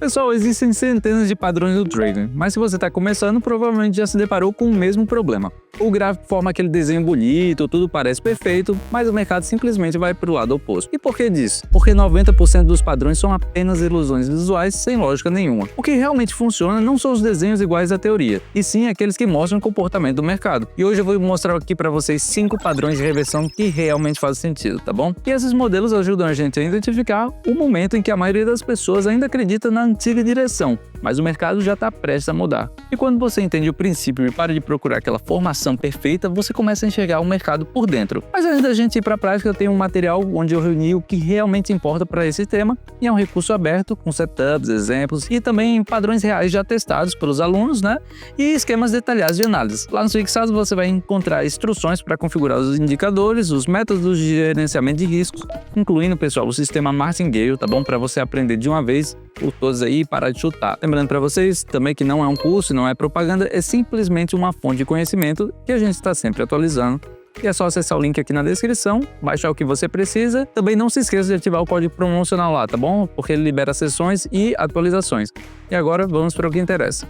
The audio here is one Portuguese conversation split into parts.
Pessoal, existem centenas de padrões no trading, mas se você está começando, provavelmente já se deparou com o mesmo problema. O gráfico forma aquele desenho bonito, tudo parece perfeito, mas o mercado simplesmente vai para o lado oposto. E por que disso? Porque 90% dos padrões são apenas ilusões visuais sem lógica nenhuma. O que realmente funciona não são os desenhos iguais à teoria, e sim aqueles que mostram o comportamento do mercado. E hoje eu vou mostrar aqui para vocês 5 padrões de reversão que realmente fazem sentido, tá bom? E esses modelos ajudam a gente a identificar o momento em que a maioria das pessoas ainda acredita na antiga direção, mas o mercado já está prestes a mudar. E quando você entende o princípio e para de procurar aquela formação perfeita, você começa a enxergar o mercado por dentro. Mas antes da gente ir para a prática, eu tenho um material onde eu reuni o que realmente importa para esse tema, e é um recurso aberto com setups, exemplos e também padrões reais já testados pelos alunos, né? E esquemas detalhados de análise. Lá nos fixados você vai encontrar instruções para configurar os indicadores, os métodos de gerenciamento de riscos, incluindo, pessoal, o sistema Martingale, tá bom? Para você aprender de uma vez por todas aí e parar de chutar. Lembrando para vocês também que não é um curso, não é propaganda, é simplesmente uma fonte de conhecimento que a gente está sempre atualizando. E é só acessar o link aqui na descrição, baixar o que você precisa. Também não se esqueça de ativar o código promocional lá, tá bom? Porque ele libera sessões e atualizações. E agora vamos para o que interessa.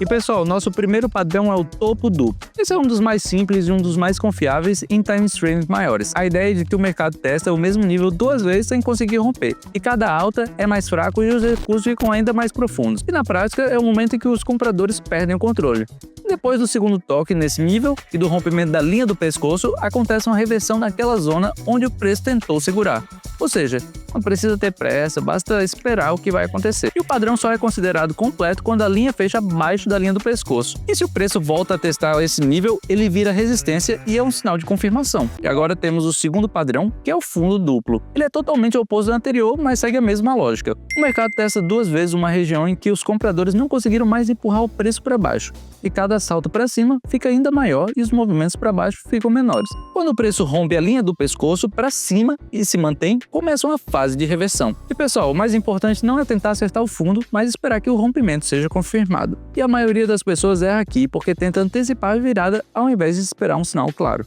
E pessoal, nosso primeiro padrão é o topo duplo. Esse é um dos mais simples e um dos mais confiáveis em time frames maiores. A ideia é de que o mercado testa o mesmo nível 2 vezes sem conseguir romper. E cada alta é mais fraco e os recursos ficam ainda mais profundos. E na prática é o momento em que os compradores perdem o controle. Depois do segundo toque nesse nível e do rompimento da linha do pescoço, acontece uma reversão naquela zona onde o preço tentou segurar. Ou seja, não precisa ter pressa, basta esperar o que vai acontecer. E o padrão só é considerado completo quando a linha fecha abaixo da linha do pescoço. E se o preço volta a testar esse nível, ele vira resistência e é um sinal de confirmação. E agora temos o segundo padrão, que é o fundo duplo. Ele é totalmente oposto ao anterior, mas segue a mesma lógica. O mercado testa 2 vezes uma região em que os compradores não conseguiram mais empurrar o preço para baixo. E cada salto para cima fica ainda maior e os movimentos para baixo ficam menores. Quando o preço rompe a linha do pescoço para cima e se mantém, começa uma fase de reversão. E pessoal, o mais importante não é tentar acertar o fundo, mas esperar que o rompimento seja confirmado. E a maioria das pessoas erra aqui porque tenta antecipar a virada ao invés de esperar um sinal claro.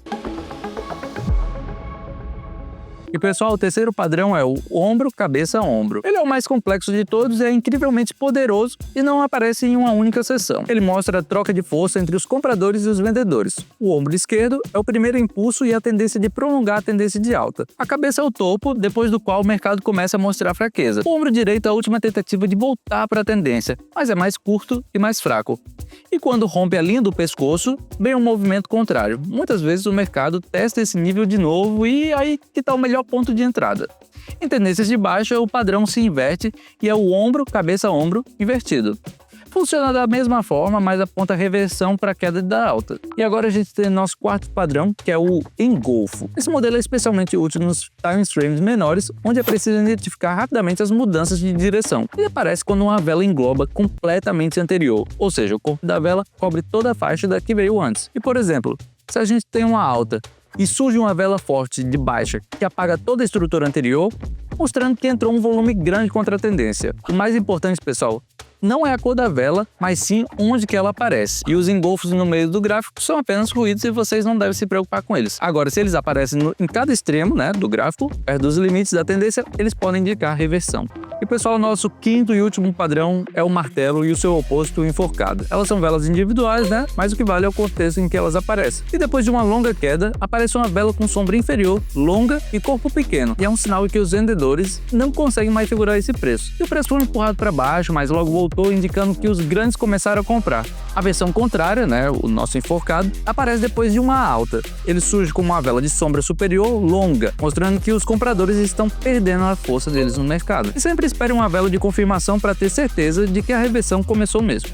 E pessoal, o terceiro padrão é o ombro, cabeça, ombro. Ele é o mais complexo de todos e é incrivelmente poderoso e não aparece em uma única sessão. Ele mostra a troca de força entre os compradores e os vendedores. O ombro esquerdo é o primeiro impulso e a tendência de prolongar a tendência de alta. A cabeça é o topo, depois do qual o mercado começa a mostrar fraqueza. O ombro direito é a última tentativa de voltar para a tendência, mas é mais curto e mais fraco. E quando rompe a linha do pescoço, vem um movimento contrário. Muitas vezes o mercado testa esse nível de novo e aí que está o melhor ponto de entrada. Em tendências de baixo, o padrão se inverte e é o ombro, cabeça, ombro invertido. Funciona da mesma forma, mas aponta a reversão para a queda da alta. E agora a gente tem nosso quarto padrão, que é o engolfo. Esse modelo é especialmente útil nos time frames menores, onde é preciso identificar rapidamente as mudanças de direção. Ele aparece quando uma vela engloba completamente anterior, ou seja, o corpo da vela cobre toda a faixa da que veio antes. E por exemplo, se a gente tem uma alta e surge uma vela forte de baixa que apaga toda a estrutura anterior, mostrando que entrou um volume grande contra a tendência. O mais importante, pessoal, não é a cor da vela, mas sim onde que ela aparece. E os engolfos no meio do gráfico são apenas ruídos e vocês não devem se preocupar com eles. Agora, se eles aparecem em cada extremo, né, do gráfico, perto dos limites da tendência, eles podem indicar reversão. E pessoal, nosso quinto e último padrão é o martelo e o seu oposto, o enforcado. Elas são velas individuais, né? Mas o que vale é o contexto em que elas aparecem. E depois de uma longa queda, aparece uma vela com sombra inferior, longa e corpo pequeno. E é um sinal de que os vendedores não conseguem mais segurar esse preço. E o preço foi empurrado para baixo, mas logo voltou, indicando que os grandes começaram a comprar. A versão contrária, né, o nosso enforcado, aparece depois de uma alta. Ele surge como uma vela de sombra superior longa, mostrando que os compradores estão perdendo a força deles no mercado. E sempre espere uma vela de confirmação para ter certeza de que a reversão começou mesmo.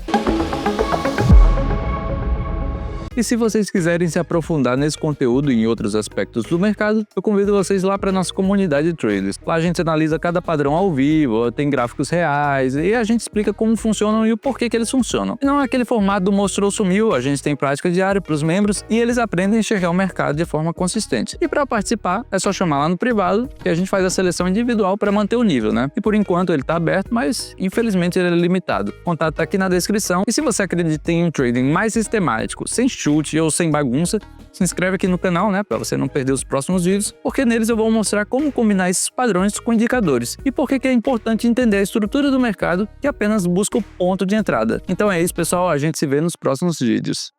E se vocês quiserem se aprofundar nesse conteúdo e em outros aspectos do mercado, eu convido vocês lá para nossa comunidade de traders. Lá a gente analisa cada padrão ao vivo, tem gráficos reais e a gente explica como funcionam e o porquê que eles funcionam. E não é aquele formato do mostrou sumiu, a gente tem prática diária para os membros e eles aprendem a enxergar o mercado de forma consistente. E para participar, é só chamar lá no privado que a gente faz a seleção individual para manter o nível, né? E por enquanto ele está aberto, mas infelizmente ele é limitado. O contato tá aqui na descrição e se você acredita em um trading mais sistemático, sem chute ou sem bagunça, Se inscreve aqui no canal, né, para você não perder os próximos vídeos, porque neles eu vou mostrar como combinar esses padrões com indicadores e por que é importante entender a estrutura do mercado que apenas busca o ponto de entrada. Então é isso, pessoal, a gente se vê nos próximos vídeos.